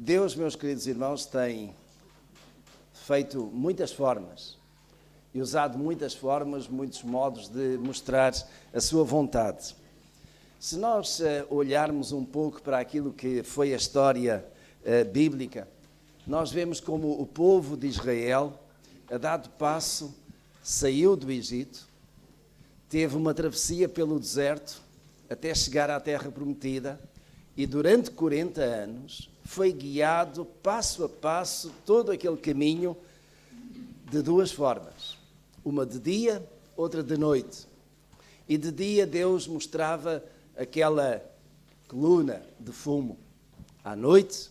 Deus, meus queridos irmãos, tem feito muitas formas e usado muitas formas, muitos modos de mostrar a sua vontade. Se nós olharmos um pouco para aquilo que foi a história bíblica, nós vemos como o povo de Israel, a dado passo, saiu do Egito, teve uma travessia pelo deserto até chegar à terra prometida e durante 40 anos foi guiado passo a passo todo aquele caminho de duas formas, uma de dia, outra de noite. E de dia Deus mostrava aquela coluna de fumo. À noite,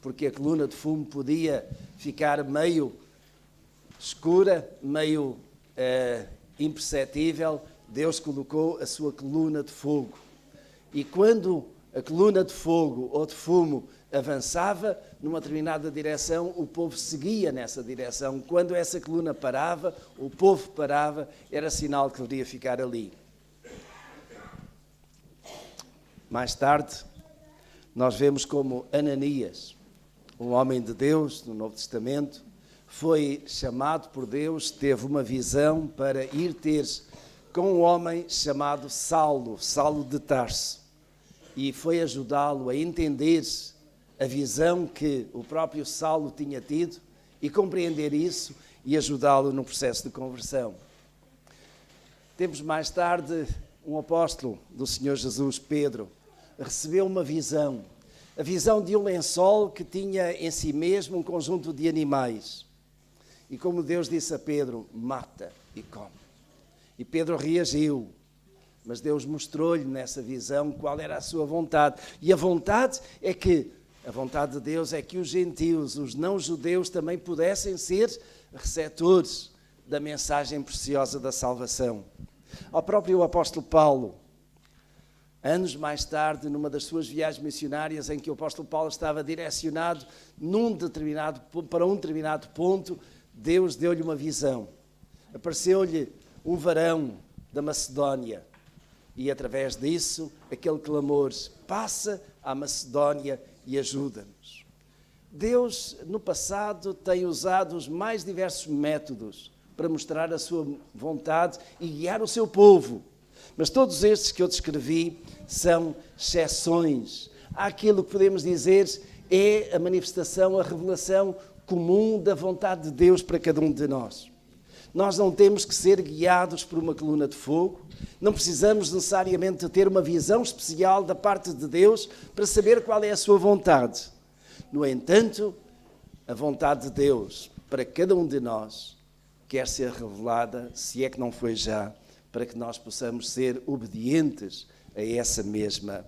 porque a coluna de fumo podia ficar meio escura, meio imperceptível, Deus colocou a sua coluna de fogo. E quando a coluna de fogo ou de fumo avançava numa determinada direção, o povo seguia nessa direção. Quando essa coluna parava, o povo parava, era sinal que deveria ficar ali. Mais tarde, nós vemos como Ananias, um homem de Deus no Novo Testamento, foi chamado por Deus, teve uma visão para ir ter com um homem chamado Saulo de Tarso, e foi ajudá-lo a entender a visão que o próprio Saulo tinha tido e compreender isso e ajudá-lo no processo de conversão. Tempos mais tarde, um apóstolo do Senhor Jesus, Pedro, recebeu uma visão, a visão de um lençol que tinha em si mesmo um conjunto de animais. E como Deus disse a Pedro, mata e come. E Pedro reagiu, mas Deus mostrou-lhe nessa visão qual era a sua vontade. E a vontade de Deus é que os gentios, os não-judeus, também pudessem ser receptores da mensagem preciosa da salvação. Ao próprio apóstolo Paulo, anos mais tarde, numa das suas viagens missionárias, em que o apóstolo Paulo estava direcionado para um determinado ponto, Deus deu-lhe uma visão. Apareceu-lhe um varão da Macedónia e, através disso, aquele clamor, passa à Macedónia e ajuda-nos. Deus, no passado, tem usado os mais diversos métodos para mostrar a sua vontade e guiar o seu povo. Mas todos estes que eu descrevi são exceções. Aquilo que podemos dizer é a manifestação, a revelação comum da vontade de Deus para cada um de nós. Nós não temos que ser guiados por uma coluna de fogo, não precisamos necessariamente ter uma visão especial da parte de Deus para saber qual é a sua vontade. No entanto, a vontade de Deus para cada um de nós quer ser revelada, se é que não foi já, para que nós possamos ser obedientes a essa mesma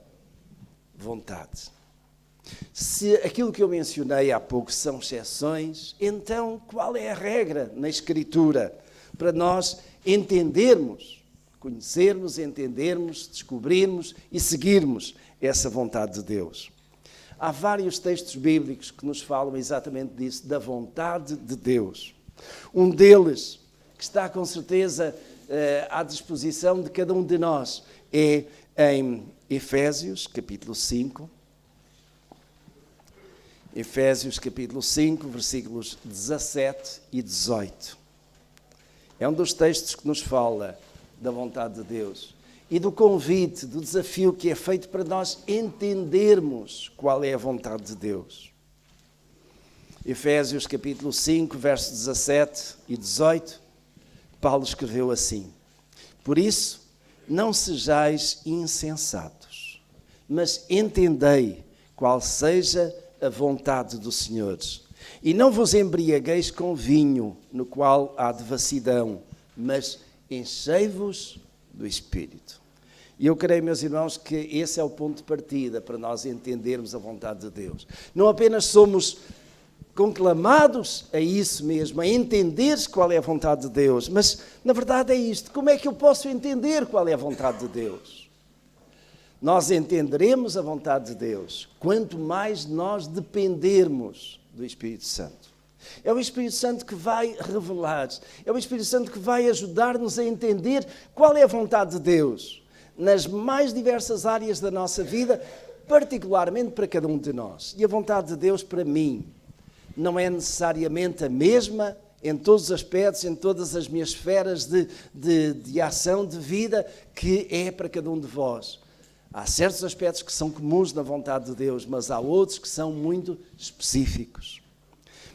vontade. Se aquilo que eu mencionei há pouco são exceções, então qual é a regra na Escritura para nós entendermos, conhecermos, entendermos, descobrirmos e seguirmos essa vontade de Deus? Há vários textos bíblicos que nos falam exatamente disso, da vontade de Deus. Um deles, que está com certeza à disposição de cada um de nós, é em Efésios, capítulo 5. Efésios, capítulo 5, versículos 17 e 18. É um dos textos que nos fala da vontade de Deus e do convite, do desafio que é feito para nós entendermos qual é a vontade de Deus. Efésios, capítulo 5, versos 17 e 18, Paulo escreveu assim: por isso, não sejais insensatos, mas entendei qual seja a vontade do Senhor. E não vos embriagueis com vinho, no qual há devassidão, mas enchei-vos do Espírito. E eu creio, meus irmãos, que esse é o ponto de partida para nós entendermos a vontade de Deus. Não apenas somos conclamados a isso mesmo, a entender qual é a vontade de Deus, mas, na verdade, é isto. Como é que eu posso entender qual é a vontade de Deus? Nós entenderemos a vontade de Deus quanto mais nós dependermos do Espírito Santo. É o Espírito Santo que vai revelar, é o Espírito Santo que vai ajudar-nos a entender qual é a vontade de Deus nas mais diversas áreas da nossa vida, particularmente para cada um de nós. E a vontade de Deus para mim não é necessariamente a mesma em todos os aspectos, em todas as minhas esferas de ação, de vida, que é para cada um de vós. Há certos aspectos que são comuns na vontade de Deus, mas há outros que são muito específicos.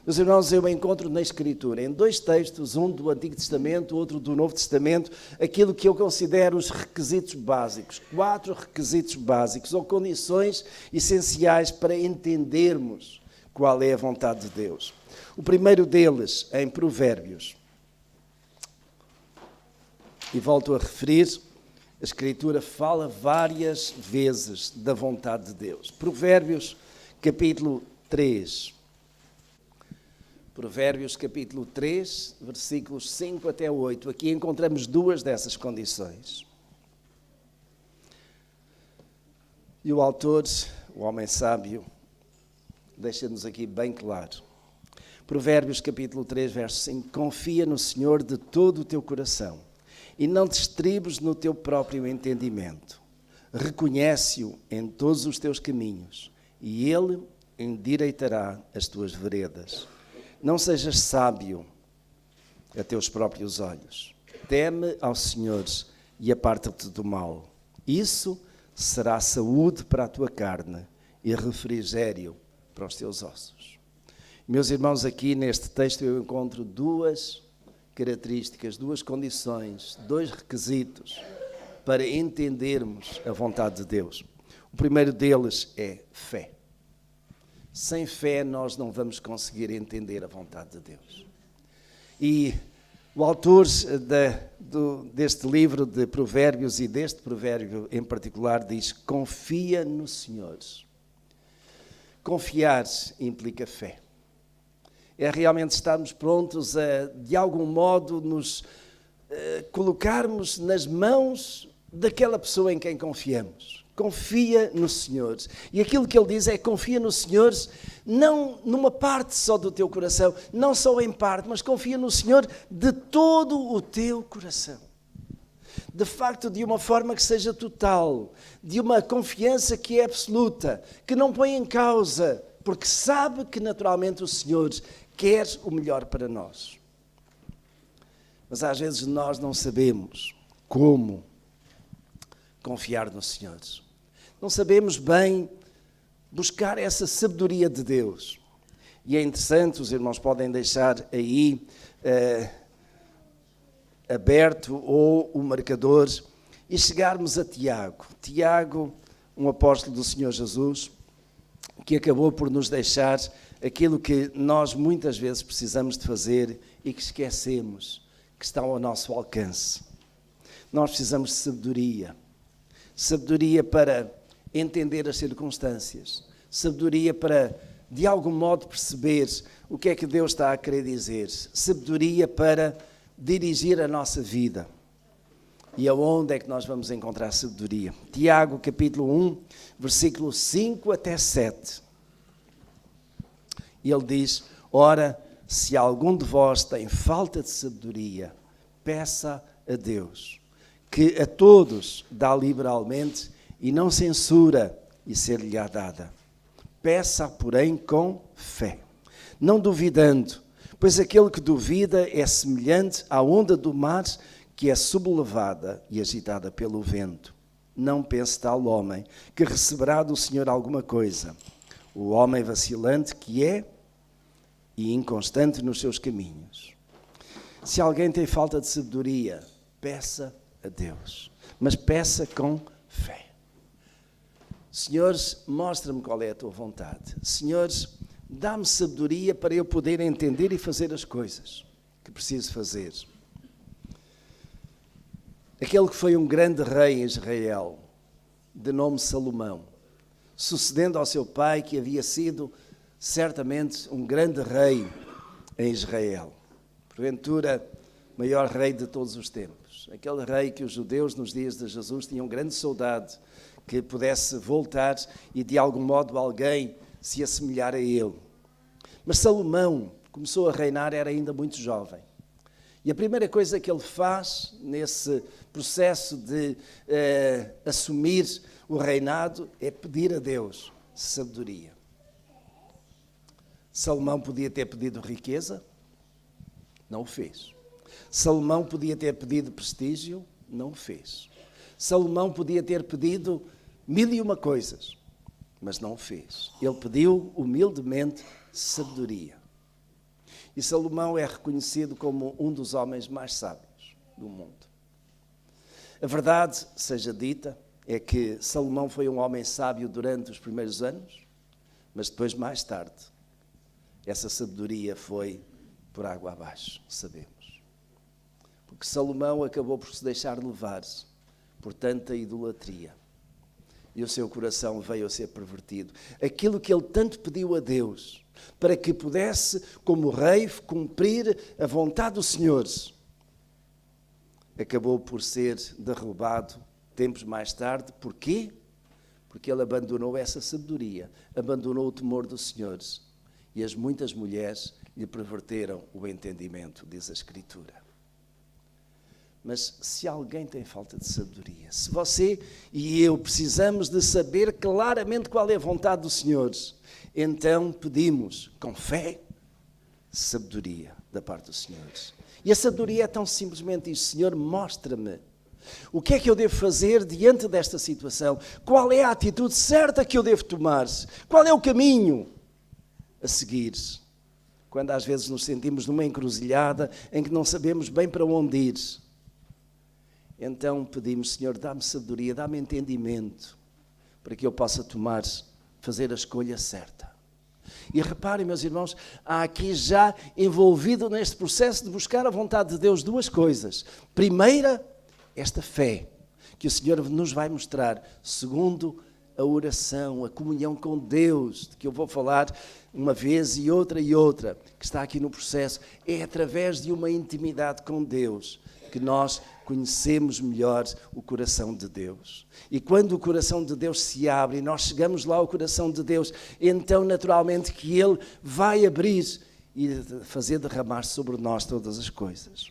Meus irmãos, eu encontro na Escritura, em 2 textos, um do Antigo Testamento, outro do Novo Testamento, aquilo que eu considero os requisitos básicos, 4 requisitos básicos, ou condições essenciais para entendermos qual é a vontade de Deus. O primeiro deles, em Provérbios, e volto a referir, a Escritura fala várias vezes da vontade de Deus. Provérbios, capítulo 3. Provérbios, capítulo 3, versículos 5 até 8. Aqui encontramos 2 dessas condições. E o autor, o homem sábio, deixa-nos aqui bem claro. Provérbios, capítulo 3, verso 5. Confia no Senhor de todo o teu coração e não te estribes no teu próprio entendimento. Reconhece-o em todos os teus caminhos e Ele endireitará as tuas veredas. Não sejas sábio a teus próprios olhos. Teme ao Senhor e aparta-te do mal. Isso será saúde para a tua carne e refrigério para os teus ossos. Meus irmãos, aqui neste texto eu encontro 2 características, 2 condições, 2 requisitos para entendermos a vontade de Deus. O primeiro deles é fé. Sem fé nós não vamos conseguir entender a vontade de Deus. E o autor deste livro de Provérbios e deste provérbio em particular diz: confia no Senhor. Confiar implica fé. É realmente estarmos prontos a, de algum modo, nos colocarmos nas mãos daquela pessoa em quem confiamos. Confia no Senhor. E aquilo que ele diz é: confia no Senhor, não numa parte só do teu coração, não só em parte, mas confia no Senhor de todo o teu coração. De facto, de uma forma que seja total, de uma confiança que é absoluta, que não põe em causa, porque sabe que naturalmente o Senhor quer o melhor para nós. Mas às vezes nós não sabemos como confiar no Senhor. Não sabemos bem buscar essa sabedoria de Deus. E é interessante, os irmãos podem deixar aí aberto ou o marcador e chegarmos a Tiago. Tiago, um apóstolo do Senhor Jesus, que acabou por nos deixar aquilo que nós muitas vezes precisamos de fazer e que esquecemos, que está ao nosso alcance. Nós precisamos de sabedoria. Sabedoria para entender as circunstâncias. Sabedoria para, de algum modo, perceber o que é que Deus está a querer dizer. Sabedoria para dirigir a nossa vida. E aonde é que nós vamos encontrar sabedoria? Tiago, capítulo 1, versículo 5 até 7. E ele diz: ora, se algum de vós tem falta de sabedoria, peça a Deus, que a todos dá liberalmente e não censura, e ser-lhe-á dada. Peça, porém, com fé, não duvidando, pois aquele que duvida é semelhante à onda do mar que é sublevada e agitada pelo vento. Não pense tal homem que receberá do Senhor alguma coisa. O homem vacilante que é e inconstante nos seus caminhos. Se alguém tem falta de sabedoria, peça a Deus, mas peça com fé. Senhores, mostra-me qual é a tua vontade. Senhores, dá-me sabedoria para eu poder entender e fazer as coisas que preciso fazer. Aquele que foi um grande rei em Israel, de nome Salomão, sucedendo ao seu pai, que havia sido certamente um grande rei em Israel. Porventura, maior rei de todos os tempos. Aquele rei que os judeus nos dias de Jesus tinham grande saudade que pudesse voltar e de algum modo alguém se assemelhar a ele. Mas Salomão começou a reinar, era ainda muito jovem. E a primeira coisa que ele faz nesse processo de assumir o reinado é pedir a Deus sabedoria. Salomão podia ter pedido riqueza, não o fez. Salomão podia ter pedido prestígio, não o fez. Salomão podia ter pedido 1001 coisas, mas não o fez. Ele pediu humildemente sabedoria. E Salomão é reconhecido como um dos homens mais sábios do mundo. A verdade seja dita, é que Salomão foi um homem sábio durante os primeiros anos, mas depois, mais tarde, essa sabedoria foi por água abaixo, sabemos. Porque Salomão acabou por se deixar levar por tanta idolatria. E o seu coração veio a ser pervertido. Aquilo que ele tanto pediu a Deus, para que pudesse, como rei, cumprir a vontade do Senhor, acabou por ser derrubado tempos mais tarde. Porquê? Porque ele abandonou essa sabedoria, abandonou o temor do Senhor. E as muitas mulheres lhe perverteram o entendimento, diz a Escritura. Mas se alguém tem falta de sabedoria, se você e eu precisamos de saber claramente qual é a vontade do Senhor, então pedimos com fé sabedoria da parte do Senhor. E a sabedoria é tão simplesmente isso: Senhor, mostra-me o que é que eu devo fazer diante desta situação, qual é a atitude certa que eu devo tomar, qual é o caminho a seguir, quando às vezes nos sentimos numa encruzilhada em que não sabemos bem para onde ir. Então pedimos: Senhor, dá-me sabedoria, dá-me entendimento, para que eu possa fazer a escolha certa. E reparem, meus irmãos, há aqui já envolvido neste processo de buscar a vontade de Deus duas coisas. Primeira, esta fé que o Senhor nos vai mostrar. Segundo, a oração, a comunhão com Deus, de que eu vou falar uma vez e outra, que está aqui no processo. É através de uma intimidade com Deus que nós conhecemos melhor o coração de Deus. E quando o coração de Deus se abre e nós chegamos lá ao coração de Deus, então naturalmente que Ele vai abrir e fazer derramar sobre nós todas as coisas.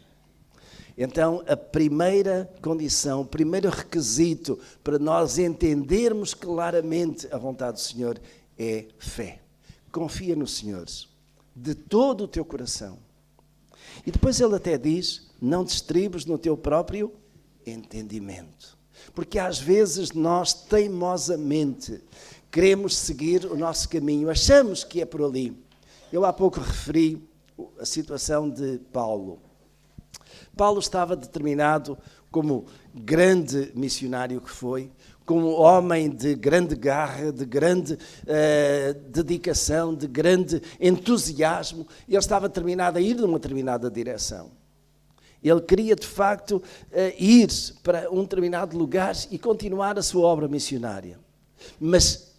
Então a primeira condição, o primeiro requisito para nós entendermos claramente a vontade do Senhor é fé. Confia no Senhor de todo o teu coração. E depois ele até diz: não te estribes no teu próprio entendimento. Porque às vezes nós teimosamente queremos seguir o nosso caminho, achamos que é por ali. Eu há pouco referi a situação de Paulo. Paulo estava determinado, como grande missionário que foi, como homem de grande garra, de grande dedicação, de grande entusiasmo. Ele estava determinado a ir numa determinada direção. Ele queria, de facto, ir para um determinado lugar e continuar a sua obra missionária. Mas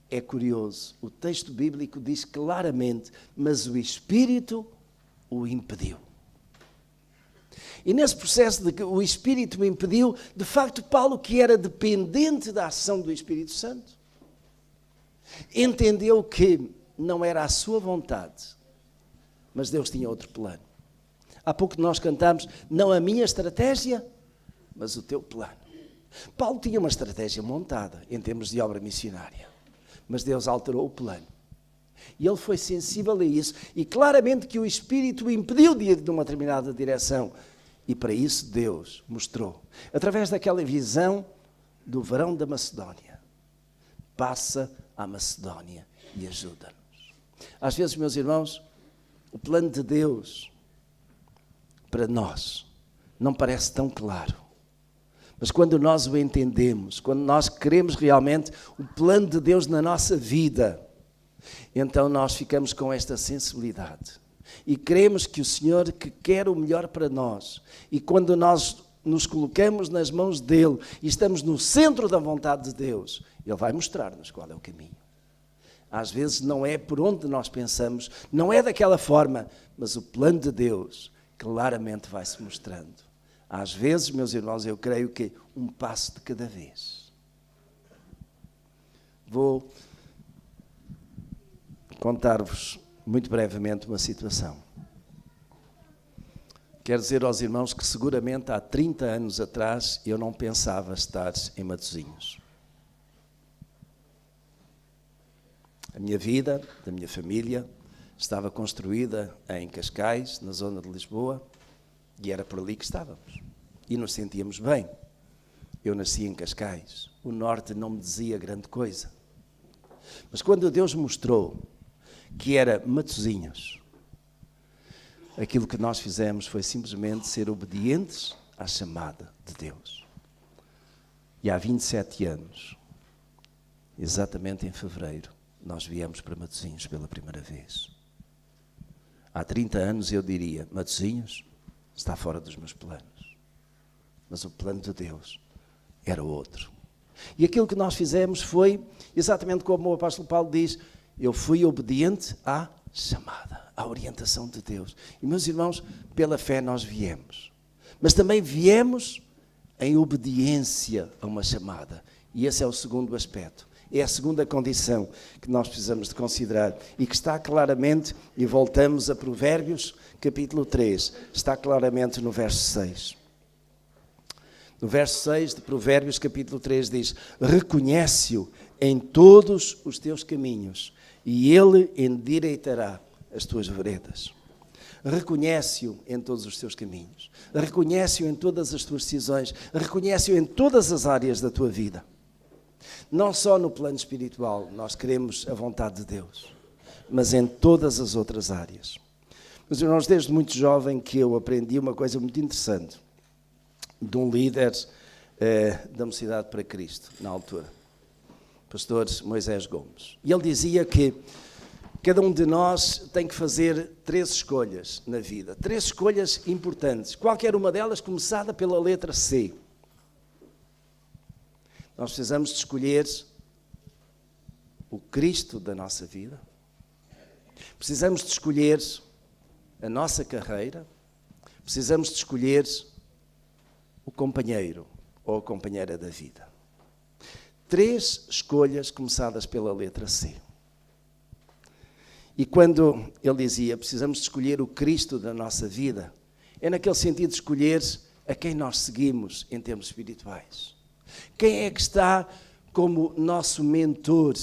é curioso, o texto bíblico diz claramente: mas o Espírito o impediu. E nesse processo de que o Espírito o impediu, de facto, Paulo, que era dependente da ação do Espírito Santo, entendeu que não era a sua vontade, mas Deus tinha outro plano. Há pouco nós cantamos: não a minha estratégia, mas o teu plano. Paulo tinha uma estratégia montada em termos de obra missionária, mas Deus alterou o plano. E ele foi sensível a isso, e claramente que o Espírito o impediu de ir numa determinada direção. E para isso Deus mostrou, através daquela visão do varão da Macedónia: passa à Macedónia e ajuda-nos. Às vezes, meus irmãos, o plano de Deus para nós não parece tão claro. Mas quando nós o entendemos, quando nós queremos realmente o plano de Deus na nossa vida, então nós ficamos com esta sensibilidade. E queremos que o Senhor, que quer o melhor para nós, e quando nós nos colocamos nas mãos dEle e estamos no centro da vontade de Deus, Ele vai mostrar-nos qual é o caminho. Às vezes não é por onde nós pensamos, não é daquela forma, mas o plano de Deus claramente vai-se mostrando. Às vezes, meus irmãos, eu creio que um passo de cada vez. Vou contar-vos muito brevemente uma situação. Quero dizer aos irmãos que seguramente há 30 anos atrás eu não pensava estar em Matosinhos. A minha vida, da minha família, estava construída em Cascais, na zona de Lisboa, e era por ali que estávamos. E nos sentíamos bem. Eu nasci em Cascais. O norte não me dizia grande coisa. Mas quando Deus mostrou que era Matosinhos, aquilo que nós fizemos foi simplesmente ser obedientes à chamada de Deus. E há 27 anos, exatamente em fevereiro, nós viemos para Matosinhos pela primeira vez. Há 30 anos eu diria, Matosinhos está fora dos meus planos. Mas o plano de Deus era outro. E aquilo que nós fizemos foi, exatamente como o apóstolo Paulo diz, eu fui obediente à chamada, à orientação de Deus. E meus irmãos, pela fé nós viemos. Mas também viemos em obediência a uma chamada. E esse é o segundo aspecto. É a segunda condição que nós precisamos de considerar e que está claramente, e voltamos a Provérbios, capítulo 3, está claramente no verso 6. No verso 6 de Provérbios, capítulo 3, diz: reconhece-o em todos os teus caminhos e ele endireitará as tuas veredas. Reconhece-o em todos os teus caminhos. Reconhece-o em todas as tuas decisões. Reconhece-o em todas as áreas da tua vida. Não só no plano espiritual, nós queremos a vontade de Deus, mas em todas as outras áreas. Meus irmãos, desde muito jovem que eu aprendi uma coisa muito interessante de um líder da Mocidade para Cristo, na altura, pastor Moisés Gomes. E ele dizia que cada um de nós tem que fazer 3 escolhas na vida, 3 escolhas importantes, qualquer uma delas começada pela letra C. Nós precisamos de escolher o Cristo da nossa vida, precisamos de escolher a nossa carreira, precisamos de escolher o companheiro ou a companheira da vida. 3 escolhas começadas pela letra C. E quando ele dizia, precisamos de escolher o Cristo da nossa vida, é naquele sentido de escolher a quem nós seguimos em termos espirituais. Quem é que está como nosso mentor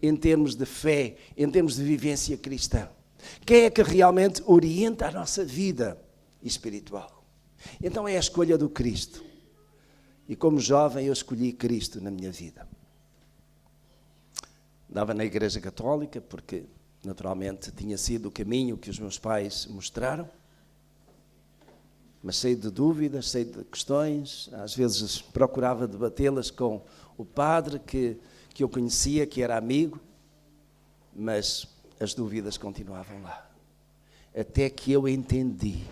em termos de fé, em termos de vivência cristã? Quem é que realmente orienta a nossa vida espiritual? Então é a escolha do Cristo. E como jovem eu escolhi Cristo na minha vida. Andava na Igreja Católica porque naturalmente tinha sido o caminho que os meus pais mostraram. Mas cheio de dúvidas, cheio de questões, às vezes procurava debatê-las com o padre que eu conhecia, que era amigo, mas as dúvidas continuavam lá. Até que eu entendi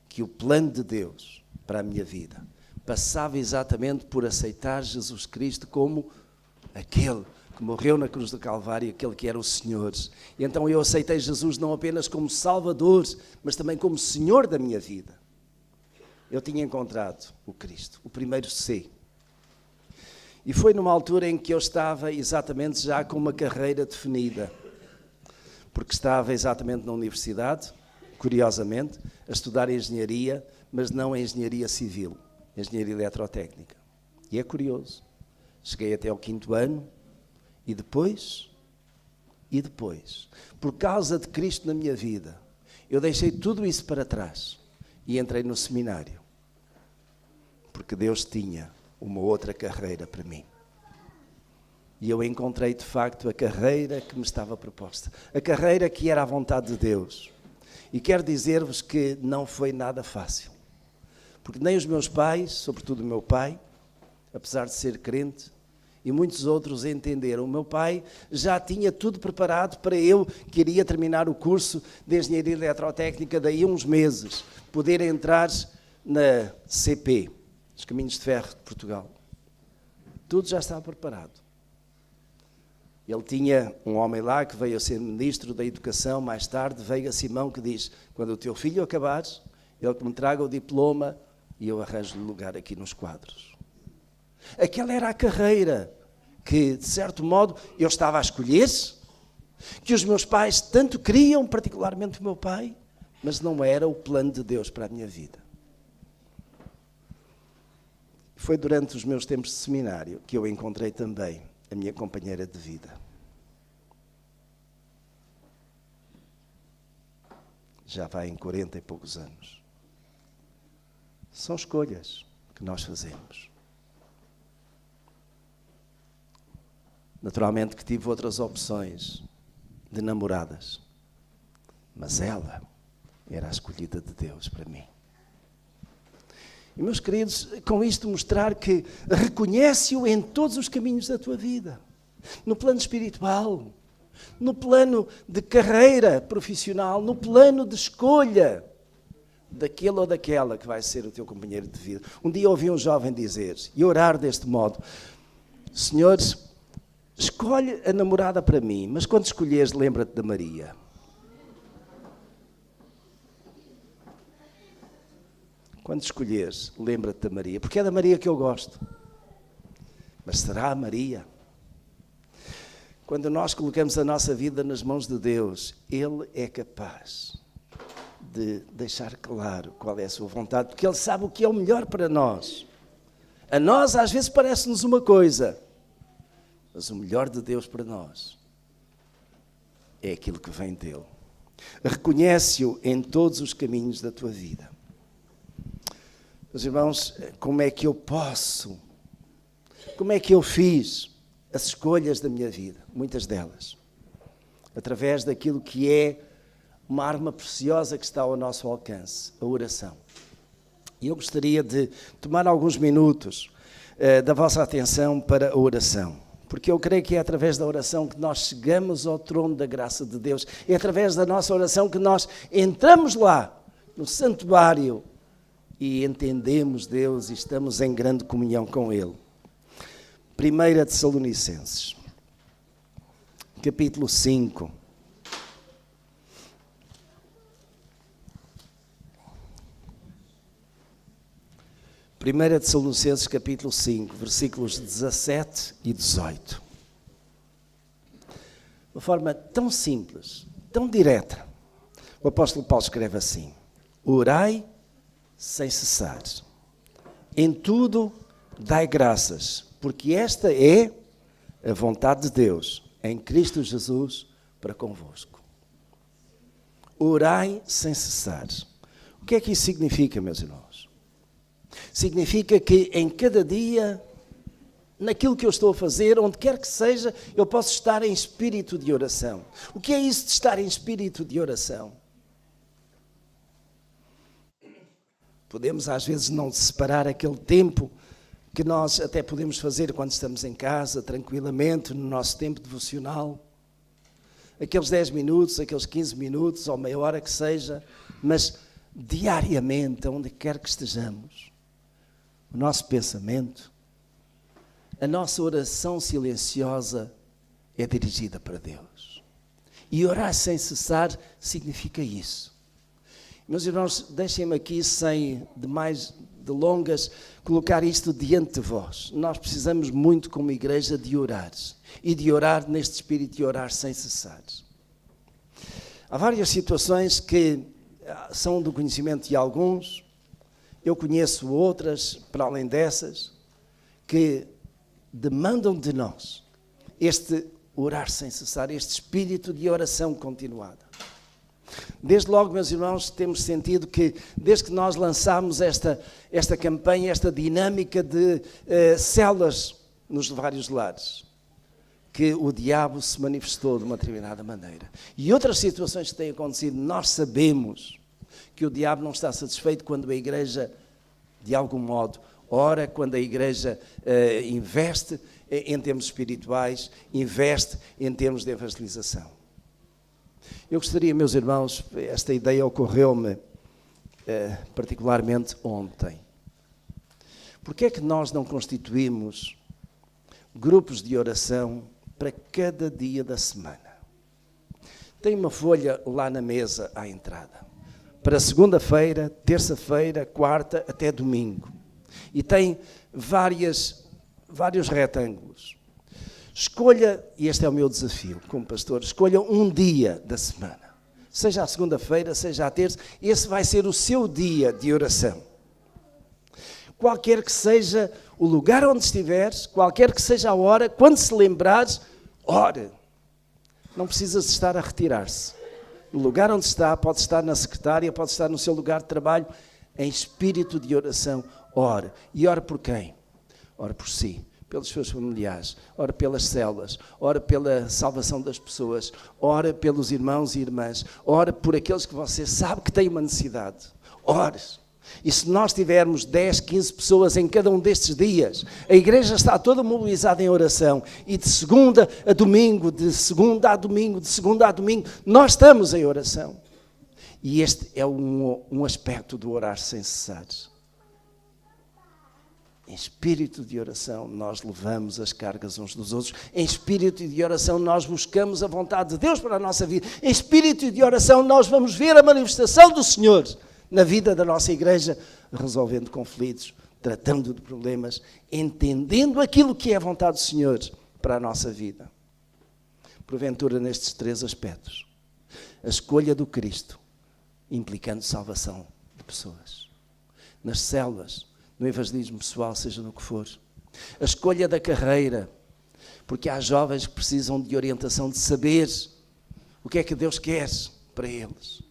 que o plano de Deus para a minha vida passava exatamente por aceitar Jesus Cristo como aquele que morreu na cruz do Calvário, aquele que era o Senhor. E então eu aceitei Jesus não apenas como Salvador, mas também como Senhor da minha vida. Eu tinha encontrado o Cristo, o primeiro C. E foi numa altura em que eu estava exatamente já com uma carreira definida, porque estava exatamente na universidade, curiosamente, a estudar engenharia, mas não a engenharia civil, a engenharia eletrotécnica. E é curioso, cheguei até ao 5º ano e depois, por causa de Cristo na minha vida, eu deixei tudo isso para trás e entrei no seminário. Porque Deus tinha uma outra carreira para mim. E eu encontrei de facto a carreira que me estava proposta. A carreira que era a vontade de Deus. E quero dizer-vos que não foi nada fácil. Porque nem os meus pais, sobretudo o meu pai, apesar de ser crente, e muitos outros entenderam. O meu pai já tinha tudo preparado para eu, que iria terminar o curso de Engenharia Eletrotécnica, daí uns meses, poder entrar na CP, os Caminhos de Ferro de Portugal. Tudo já estava preparado. Ele tinha um homem lá que veio a ser ministro da Educação, mais tarde veio a Simão que diz, quando o teu filho acabar, ele que me traga o diploma e eu arranjo-lhe lugar aqui nos quadros. Aquela era a carreira que, de certo modo, eu estava a escolher, que os meus pais tanto queriam, particularmente o meu pai, mas não era o plano de Deus para a minha vida. Foi durante os meus tempos de seminário que eu encontrei também a minha companheira de vida. Já vai em 40 e poucos anos. São escolhas que nós fazemos. Naturalmente que tive outras opções de namoradas, mas ela era a escolhida de Deus para mim. E, meus queridos, com isto mostrar que reconhece-o em todos os caminhos da tua vida. No plano espiritual, no plano de carreira profissional, no plano de escolha daquele ou daquela que vai ser o teu companheiro de vida. Um dia ouvi um jovem dizer, e orar deste modo: Senhores, escolhe a namorada para mim, mas quando escolheres, lembra-te da Maria. Quando escolheres, lembra-te da Maria, porque é da Maria que eu gosto. Mas será a Maria? Quando nós colocamos a nossa vida nas mãos de Deus, Ele é capaz de deixar claro qual é a sua vontade, porque Ele sabe o que é o melhor para nós. A nós, às vezes, parece-nos uma coisa, mas o melhor de Deus para nós é aquilo que vem dEle. Reconhece-o em todos os caminhos da tua vida. Meus irmãos, como é que eu posso? Como é que eu fiz as escolhas da minha vida? Muitas delas. Através daquilo que é uma arma preciosa que está ao nosso alcance, a oração. E eu gostaria de tomar alguns minutos da vossa atenção para a oração. Porque eu creio que é através da oração que nós chegamos ao trono da graça de Deus. É através da nossa oração que nós entramos lá, no santuário, e entendemos Deus e estamos em grande comunhão com Ele. 1 Tessalonicenses, capítulo 5. Primeira Tessalonicenses, capítulo 5, versículos 17 e 18. De uma forma tão simples, tão direta, o apóstolo Paulo escreve assim: orai sem cessar. Em tudo dai graças, porque esta é a vontade de Deus em Cristo Jesus para convosco. Orai sem cessar. O que é que isso significa, meus irmãos? Significa que em cada dia, naquilo que eu estou a fazer, onde quer que seja, eu posso estar em espírito de oração. O que é isso de estar em espírito de oração? Podemos às vezes não separar aquele tempo que nós até podemos fazer quando estamos em casa, tranquilamente, no nosso tempo devocional. Aqueles 10 minutos, aqueles 15 minutos, ou meia hora que seja, mas diariamente, onde quer que estejamos, o nosso pensamento, a nossa oração silenciosa é dirigida para Deus. E orar sem cessar significa isso. Meus irmãos, deixem-me aqui, sem mais delongas, colocar isto diante de vós. Nós precisamos muito, como igreja, de orar. E de orar neste espírito de orar sem cessar. Há várias situações que são do conhecimento de alguns. Eu conheço outras, para além dessas, que demandam de nós este orar sem cessar, este espírito de oração continuada. Desde logo, meus irmãos, temos sentido que, desde que nós lançámos esta campanha, esta dinâmica de células nos vários lares, que o diabo se manifestou de uma determinada maneira. E outras situações que têm acontecido, nós sabemos que o diabo não está satisfeito quando a igreja, de algum modo, ora, quando a igreja investe em termos espirituais, investe em termos de evangelização. Eu gostaria, meus irmãos, esta ideia ocorreu-me particularmente ontem. Porque é que nós não constituímos grupos de oração para cada dia da semana? Tem uma folha lá na mesa à entrada, para segunda-feira, terça-feira, quarta até domingo. E tem vários retângulos. Escolha, e este é o meu desafio como pastor, escolha um dia da semana seja à segunda-feira, seja à terça, esse vai ser o seu dia de oração. Qualquer que seja o lugar onde estiveres, qualquer que seja a hora, quando se lembrares, ore. Não precisas estar a retirar-se. No lugar onde está, pode estar na secretária, pode estar no seu lugar de trabalho, em espírito de oração, ore. E ore por quem? Ore por si, pelos seus familiares, ore pelas células, ore pela salvação das pessoas, ore pelos irmãos e irmãs, ore por aqueles que você sabe que têm uma necessidade. Ore. E se nós tivermos 10, 15 pessoas em cada um destes dias, a igreja está toda mobilizada em oração, e de segunda a domingo, de segunda a domingo, de segunda a domingo, nós estamos em oração. E este é um aspecto do orar sem cessar. Em espírito de oração, nós levamos as cargas uns dos outros. Em espírito de oração, nós buscamos a vontade de Deus para a nossa vida. Em espírito de oração, nós vamos ver a manifestação do Senhor na vida da nossa igreja, resolvendo conflitos, tratando de problemas, entendendo aquilo que é a vontade do Senhor para a nossa vida. Porventura, nestes 3 aspectos, a escolha do Cristo, implicando salvação de pessoas. Nas células, no evangelismo pessoal, seja no que for. A escolha da carreira, porque há jovens que precisam de orientação, de saber o que é que Deus quer para eles.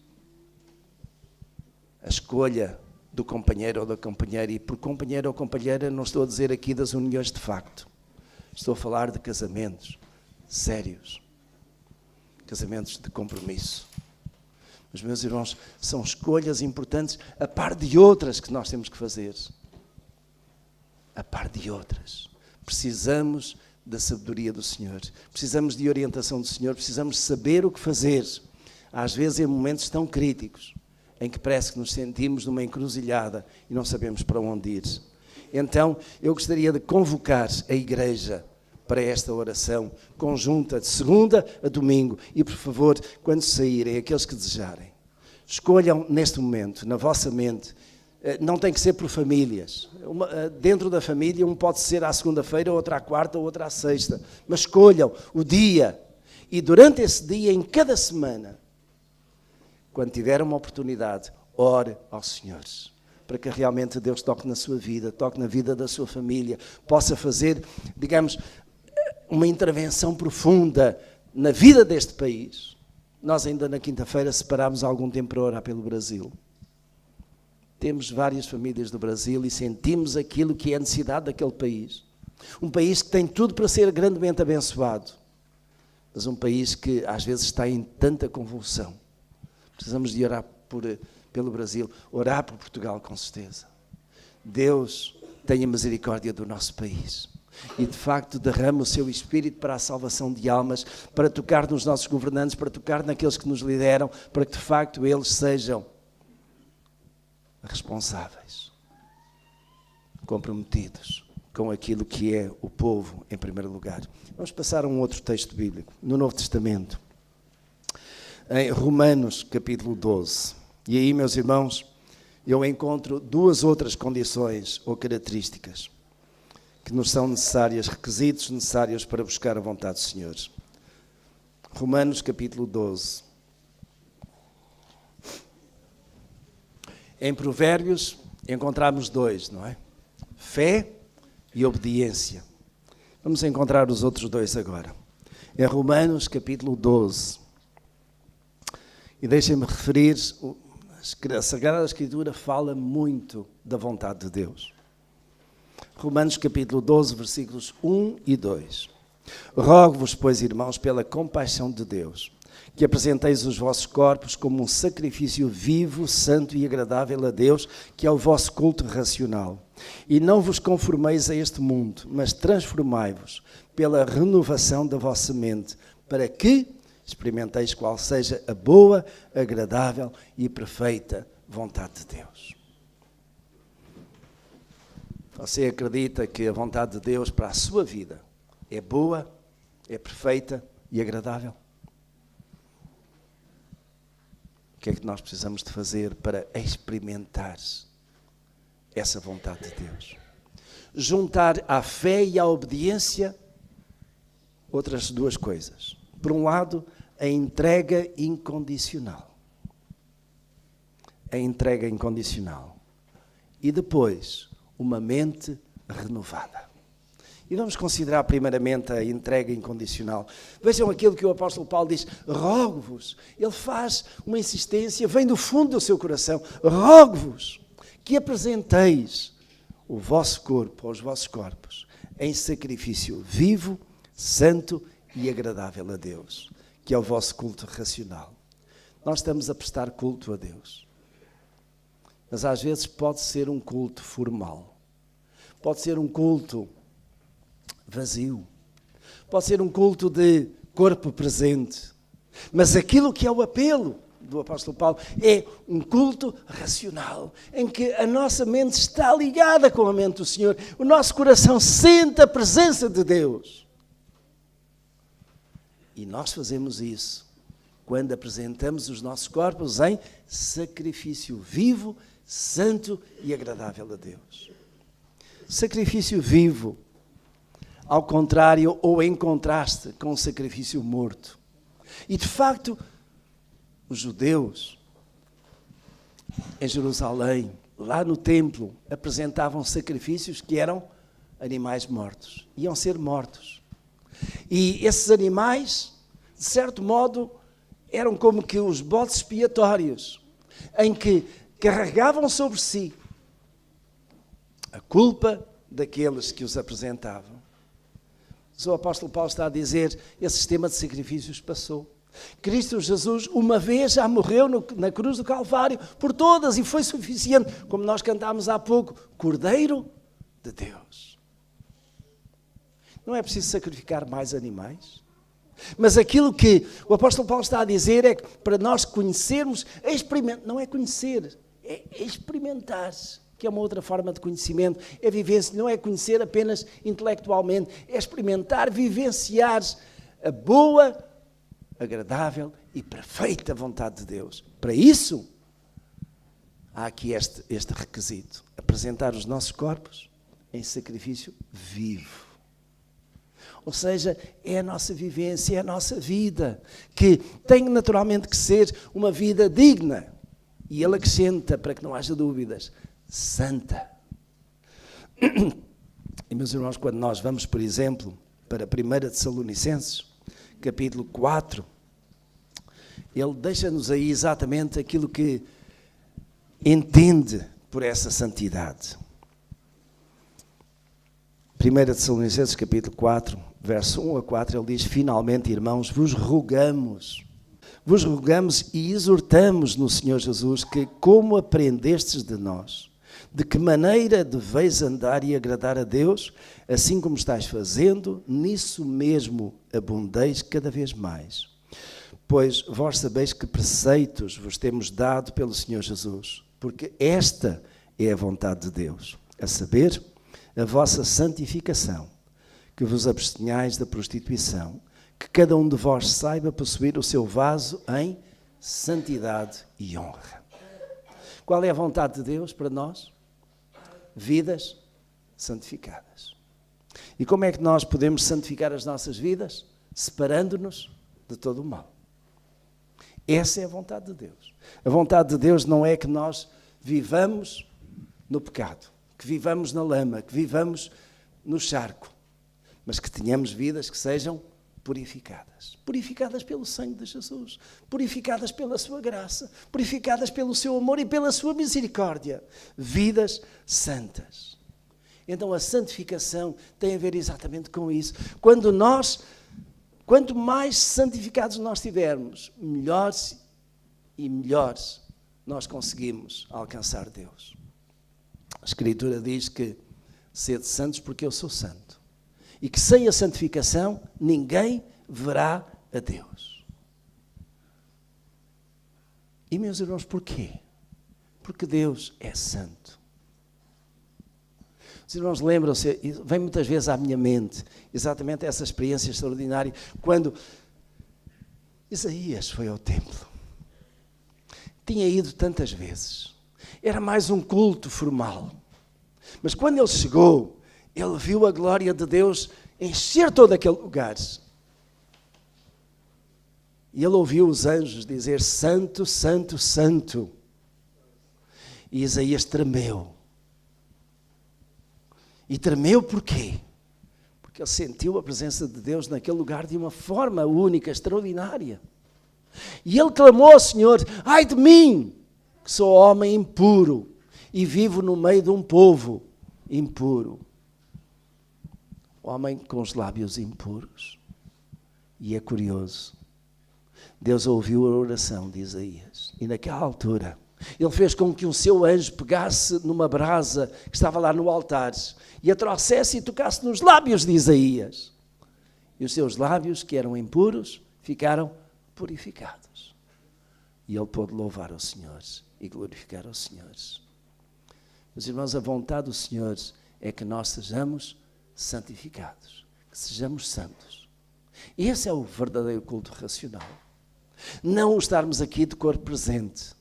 A escolha do companheiro ou da companheira, e por companheiro ou companheira não estou a dizer aqui das uniões de facto. Estou a falar de casamentos sérios, casamentos de compromisso. Mas, meus irmãos, são escolhas importantes a par de outras que nós temos que fazer. A par de outras. Precisamos da sabedoria do Senhor. Precisamos de orientação do Senhor. Precisamos saber o que fazer. Às vezes em momentos tão críticos, em que parece que nos sentimos numa encruzilhada e não sabemos para onde ir. Então, eu gostaria de convocar a igreja para esta oração conjunta de segunda a domingo. E, por favor, quando saírem, aqueles que desejarem, escolham neste momento, na vossa mente, não tem que ser por famílias. Dentro da família, um pode ser à segunda-feira, outra à quarta, outra à sexta. Mas escolham o dia. E durante esse dia, em cada semana, quando tiver uma oportunidade, ore ao Senhor, para que realmente Deus toque na sua vida, toque na vida da sua família, possa fazer, digamos, uma intervenção profunda na vida deste país. Nós ainda na quinta-feira separámos algum tempo para orar pelo Brasil. Temos várias famílias do Brasil e sentimos aquilo que é a necessidade daquele país. Um país que tem tudo para ser grandemente abençoado, mas um país que às vezes está em tanta convulsão. Precisamos de orar pelo Brasil, orar por Portugal, com certeza. Deus tenha misericórdia do nosso país e, de facto, derrama o seu Espírito para a salvação de almas, para tocar nos nossos governantes, para tocar naqueles que nos lideram, para que, de facto, eles sejam responsáveis, comprometidos com aquilo que é o povo, em primeiro lugar. Vamos passar a um outro texto bíblico, no Novo Testamento. Em Romanos, capítulo 12. E aí, meus irmãos, eu encontro 2 outras condições ou características que nos são necessárias, requisitos necessários para buscar a vontade do Senhor. Romanos, capítulo 12. Em Provérbios, encontramos 2, não é? Fé e obediência. Vamos encontrar os outros 2 agora. Em Romanos, capítulo 12. E deixem-me referir, a Sagrada Escritura fala muito da vontade de Deus. Romanos capítulo 12, versículos 1 e 2. Rogo-vos, pois, irmãos, pela compaixão de Deus, que apresenteis os vossos corpos como um sacrifício vivo, santo e agradável a Deus, que é o vosso culto racional. E não vos conformeis a este mundo, mas transformai-vos pela renovação da vossa mente, para que experimenteis qual seja a boa, agradável e perfeita vontade de Deus. Você acredita que a vontade de Deus para a sua vida é boa, é perfeita e agradável? O que é que nós precisamos de fazer para experimentar essa vontade de Deus? Juntar à fé e à obediência outras 2 coisas. Por um lado, a entrega incondicional. a entrega incondicional e depois uma mente renovada. E vamos considerar primeiramente a entrega incondicional. Vejam aquilo que o apóstolo Paulo diz, rogo-vos. Ele faz uma insistência, vem do fundo do seu coração, rogo-vos que apresenteis o vosso corpo, ou os vossos corpos, em sacrifício vivo, santo e agradável a Deus, que é o vosso culto racional. Nós estamos a prestar culto a Deus, mas às vezes pode ser um culto formal, pode ser um culto vazio, pode ser um culto de corpo presente, mas aquilo que é o apelo do apóstolo Paulo é um culto racional, em que a nossa mente está ligada com a mente do Senhor, o nosso coração sente a presença de Deus. E nós fazemos isso quando apresentamos os nossos corpos em sacrifício vivo, santo e agradável a Deus. Sacrifício vivo, ao contrário ou em contraste com o sacrifício morto. E de facto, os judeus em Jerusalém, lá no templo, apresentavam sacrifícios que eram animais mortos. Iam ser mortos. E esses animais, de certo modo, eram como que os bodes expiatórios, em que carregavam sobre si a culpa daqueles que os apresentavam. Mas o apóstolo Paulo está a dizer, esse sistema de sacrifícios passou. Cristo Jesus uma vez já morreu na cruz do Calvário por todas e foi suficiente, como nós cantámos há pouco, Cordeiro de Deus. Não é preciso sacrificar mais animais? Mas aquilo que o apóstolo Paulo está a dizer é que para nós conhecermos, não é conhecer, é experimentar, que é uma outra forma de conhecimento, é viver, não é conhecer apenas intelectualmente, é experimentar, vivenciar a boa, agradável e perfeita vontade de Deus. Para isso, há aqui este requisito, apresentar os nossos corpos em sacrifício vivo. Ou seja, é a nossa vivência, é a nossa vida, que tem naturalmente que ser uma vida digna. E ele acrescenta, para que não haja dúvidas, santa. E meus irmãos, quando nós vamos, por exemplo, para 1 Tessalonicenses, capítulo 4, ele deixa-nos aí exatamente aquilo que entende por essa santidade. 1 Tessalonicenses capítulo 4, verso 1 a 4, ele diz, finalmente, irmãos, vos rogamos e exortamos no Senhor Jesus que, como aprendestes de nós, de que maneira deveis andar e agradar a Deus, assim como estáis fazendo, nisso mesmo abundeis cada vez mais. Pois vós sabeis que preceitos vos temos dado pelo Senhor Jesus, porque esta é a vontade de Deus, a saber, a vossa santificação, que vos abstenhais da prostituição, que cada um de vós saiba possuir o seu vaso em santidade e honra. Qual é a vontade de Deus para nós? Vidas santificadas. E como é que nós podemos santificar as nossas vidas? Separando-nos de todo o mal. Essa é a vontade de Deus. A vontade de Deus não é que nós vivamos no pecado, que vivamos na lama, que vivamos no charco, mas que tenhamos vidas que sejam purificadas. Purificadas pelo sangue de Jesus, purificadas pela sua graça, purificadas pelo seu amor e pela sua misericórdia. Vidas santas. Então a santificação tem a ver exatamente com isso. Quanto mais santificados nós tivermos, melhores e melhores nós conseguimos alcançar Deus. A Escritura diz que sede santos porque eu sou santo. E que sem a santificação ninguém verá a Deus. E meus irmãos, porquê? Porque Deus é santo. Os irmãos lembram-se, vem muitas vezes à minha mente, exatamente essa experiência extraordinária, quando Isaías foi ao templo. Tinha ido tantas vezes. Era mais um culto formal. Mas quando ele chegou, ele viu a glória de Deus encher todo aquele lugar. E ele ouviu os anjos dizer, santo, santo, santo. E Isaías tremeu. E tremeu porquê? Porque ele sentiu a presença de Deus naquele lugar de uma forma única, extraordinária. E ele clamou ao Senhor: ai de mim, que sou homem impuro e vivo no meio de um povo impuro. Homem com os lábios impuros. E é curioso, Deus ouviu a oração de Isaías. E naquela altura, ele fez com que o seu anjo pegasse numa brasa que estava lá no altar e a trouxesse e tocasse nos lábios de Isaías. E os seus lábios, que eram impuros, ficaram purificados. E ele pôde louvar ao Senhor e glorificar ao Senhor. Meus irmãos, a vontade do Senhor é que nós sejamos santificados, que sejamos santos. Esse é o verdadeiro culto racional. Não estarmos aqui de corpo presente.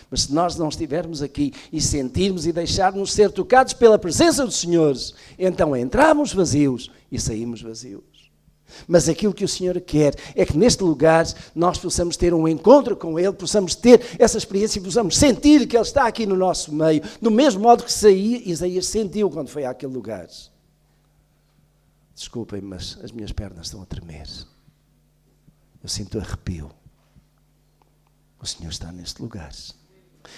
Mas se nós não estivermos aqui e sentirmos e deixarmos ser tocados pela presença do Senhor, então entramos vazios e saímos vazios. Mas aquilo que o Senhor quer é que neste lugar nós possamos ter um encontro com Ele, possamos ter essa experiência e possamos sentir que Ele está aqui no nosso meio, do mesmo modo que Isaías sentiu quando foi àquele lugar. Desculpem, mas as minhas pernas estão a tremer. Eu sinto arrepio. O Senhor está neste lugar.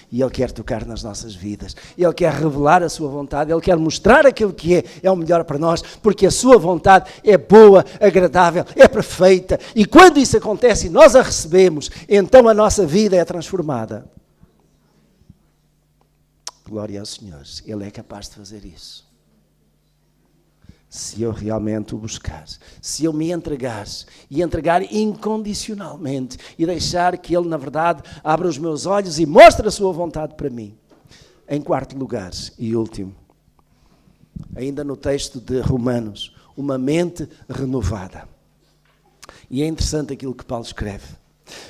E Ele quer tocar nas nossas vidas. Ele quer revelar a sua vontade. Ele quer mostrar aquilo que é o melhor para nós. Porque a sua vontade é boa, agradável, é perfeita. E quando isso acontece e nós a recebemos, então a nossa vida é transformada. Glória ao Senhor. Ele é capaz de fazer isso. Se eu realmente o buscar, se eu me entregar e entregar incondicionalmente e deixar que Ele, na verdade, abra os meus olhos e mostre a sua vontade para mim. Em quarto lugar e último, ainda no texto de Romanos, uma mente renovada. E é interessante aquilo que Paulo escreve.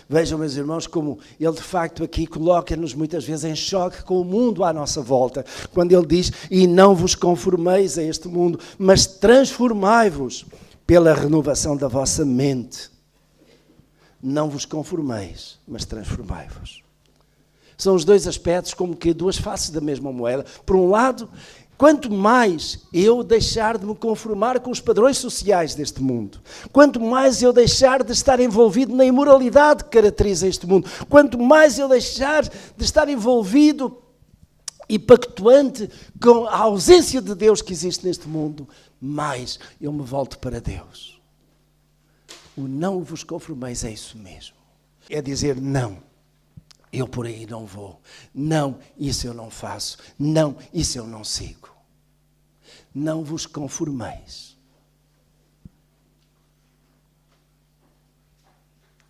Vejam, meus irmãos, como ele de facto aqui coloca-nos muitas vezes em choque com o mundo à nossa volta, quando ele diz: e não vos conformeis a este mundo, mas transformai-vos pela renovação da vossa mente. Não vos conformeis, mas transformai-vos. São os dois aspectos como que duas faces da mesma moeda. Por um lado, quanto mais eu deixar de me conformar com os padrões sociais deste mundo, quanto mais eu deixar de estar envolvido na imoralidade que caracteriza este mundo, quanto mais eu deixar de estar envolvido e pactuante com a ausência de Deus que existe neste mundo, mais eu me volto para Deus. O não vos conformeis é isso mesmo. É dizer não. Eu por aí não vou. Não, isso eu não faço. Não, isso eu não sigo. Não vos conformeis.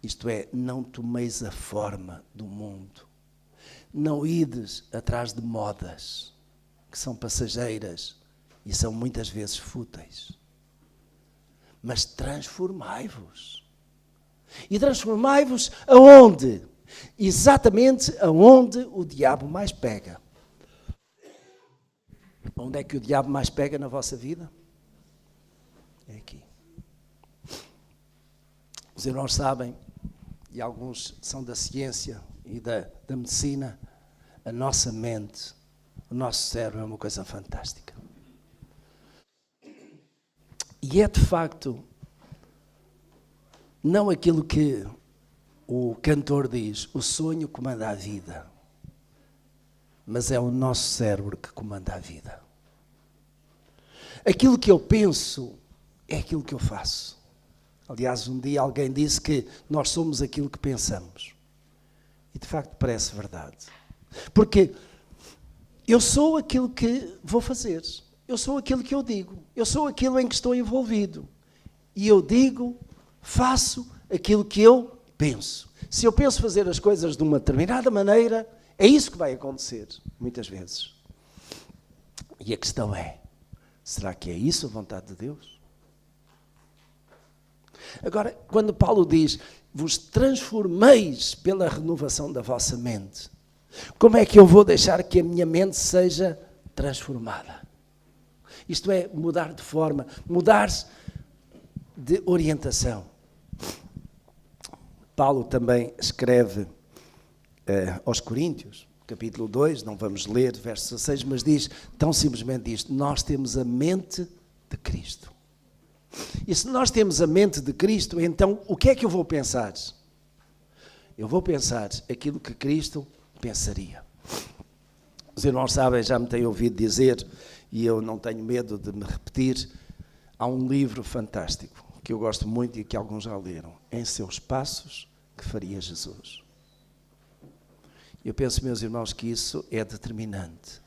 Isto é, não tomeis a forma do mundo. Não ides atrás de modas que são passageiras e são muitas vezes fúteis. Mas transformai-vos. E transformai-vos aonde? Exatamente aonde o diabo mais pega. Onde é que o diabo mais pega na vossa vida? É aqui. Os irmãos sabem, e alguns são da ciência e da medicina, a nossa mente, o nosso cérebro é uma coisa fantástica. E é de facto não aquilo que o cantor diz: o sonho comanda a vida, mas é o nosso cérebro que comanda a vida. Aquilo que eu penso é aquilo que eu faço. Aliás, um dia alguém disse que nós somos aquilo que pensamos. E de facto parece verdade. Porque eu sou aquilo que vou fazer. Eu sou aquilo que eu digo. Eu sou aquilo em que estou envolvido. E eu digo, faço aquilo que eu penso. Se eu penso fazer as coisas de uma determinada maneira, é isso que vai acontecer, muitas vezes. E a questão é, será que é isso a vontade de Deus? Agora, quando Paulo diz, vos transformeis pela renovação da vossa mente, como é que eu vou deixar que a minha mente seja transformada? Isto é, mudar de forma, mudar de orientação. Paulo também escreve aos Coríntios, capítulo 2, não vamos ler, verso 16, mas diz, tão simplesmente isto, nós temos a mente de Cristo. E se nós temos a mente de Cristo, então o que é que eu vou pensar? Eu vou pensar aquilo que Cristo pensaria. Os irmãos sabem, já me têm ouvido dizer, e eu não tenho medo de me repetir, há um livro fantástico, que eu gosto muito e que alguns já leram, Em Seus Passos, que faria Jesus. Eu penso, meus irmãos, que isso é determinante.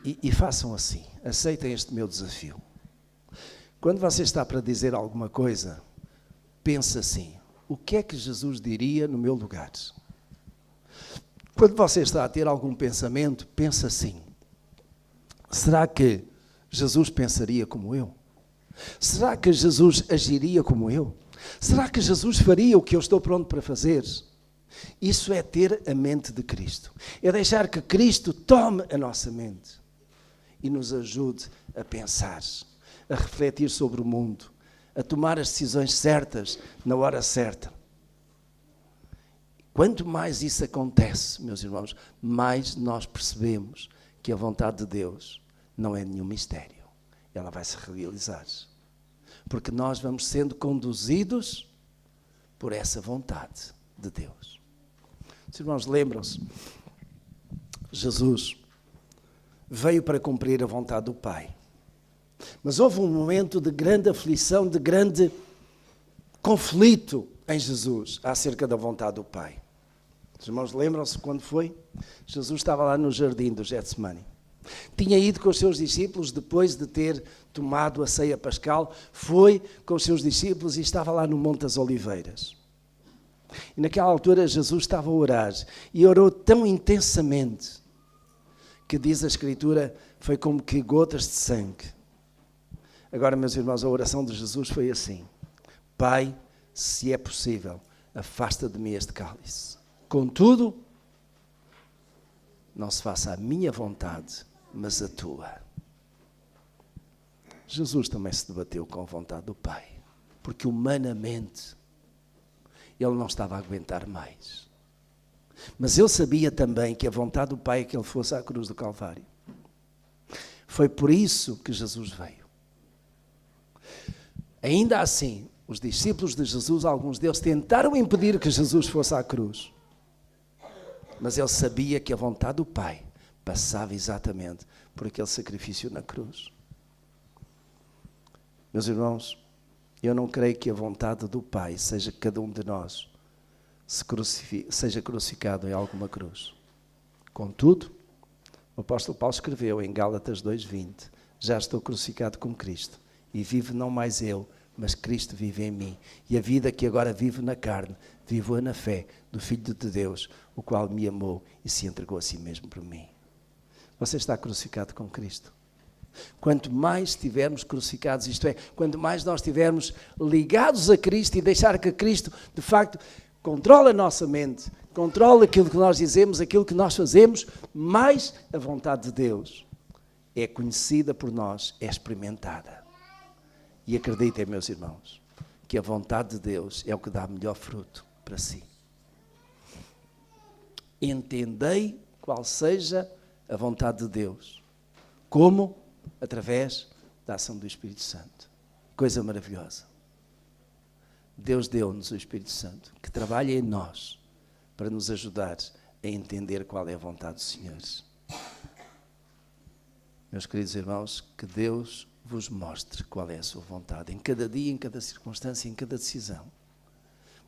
E façam assim, aceitem este meu desafio. Quando você está para dizer alguma coisa, pense assim, o que é que Jesus diria no meu lugar? Quando você está a ter algum pensamento, pense assim, será que Jesus pensaria como eu? Será que Jesus agiria como eu? Será que Jesus faria o que eu estou pronto para fazer? Isso é ter a mente de Cristo. É deixar que Cristo tome a nossa mente e nos ajude a pensar, a refletir sobre o mundo, a tomar as decisões certas na hora certa. Quanto mais isso acontece, meus irmãos, mais nós percebemos que a vontade de Deus não é nenhum mistério. Ela vai se realizar. Porque nós vamos sendo conduzidos por essa vontade de Deus. Os irmãos lembram-se, Jesus veio para cumprir a vontade do Pai. Mas houve um momento de grande aflição, de grande conflito em Jesus acerca da vontade do Pai. Os irmãos lembram-se quando foi? Jesus estava lá no jardim do Getsemane. Tinha ido com os seus discípulos, depois de ter tomado a ceia pascal, foi com os seus discípulos e estava lá no Monte das Oliveiras. E naquela altura Jesus estava a orar e orou tão intensamente que diz a Escritura, foi como que gotas de sangue. Agora, meus irmãos, a oração de Jesus foi assim: Pai, se é possível, afasta de mim este cálice. Contudo, não se faça a minha vontade, mas a tua. Jesus também se debateu com a vontade do Pai, porque humanamente ele não estava a aguentar mais. Mas ele sabia também que a vontade do Pai é que ele fosse à cruz do Calvário. Foi por isso que Jesus veio. Ainda assim, os discípulos de Jesus, alguns deles, tentaram impedir que Jesus fosse à cruz. Mas ele sabia que a vontade do Pai passava exatamente por aquele sacrifício na cruz. Meus irmãos, eu não creio que a vontade do Pai seja que cada um de nós seja crucificado em alguma cruz. Contudo, o apóstolo Paulo escreveu em Gálatas 2:20, já estou crucificado com Cristo, e vivo não mais eu, mas Cristo vive em mim. E a vida que agora vivo na carne, vivo-a na fé do Filho de Deus, o qual me amou e se entregou a si mesmo por mim. Você está crucificado com Cristo. Quanto mais estivermos crucificados, isto é, quanto mais nós estivermos ligados a Cristo e deixar que Cristo, de facto, controle a nossa mente, controle aquilo que nós dizemos, aquilo que nós fazemos, mais a vontade de Deus é conhecida por nós, é experimentada. E acreditem, meus irmãos, que a vontade de Deus é o que dá melhor fruto para si. Entendei qual seja a vontade de Deus. Como? Através da ação do Espírito Santo. Coisa maravilhosa. Deus deu-nos o Espírito Santo, que trabalha em nós para nos ajudar a entender qual é a vontade do Senhor. Meus queridos irmãos, que Deus vos mostre qual é a sua vontade, em cada dia, em cada circunstância, em cada decisão,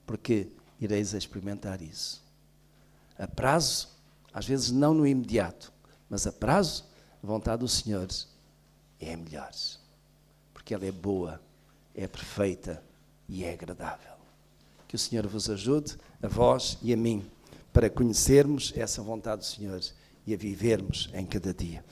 porque ireis a experimentar isso. A prazo, às vezes não no imediato, mas a prazo, a vontade do Senhor é melhor, porque ela é boa, é perfeita e é agradável. Que o Senhor vos ajude, a vós e a mim, para conhecermos essa vontade do Senhor e a vivermos em cada dia.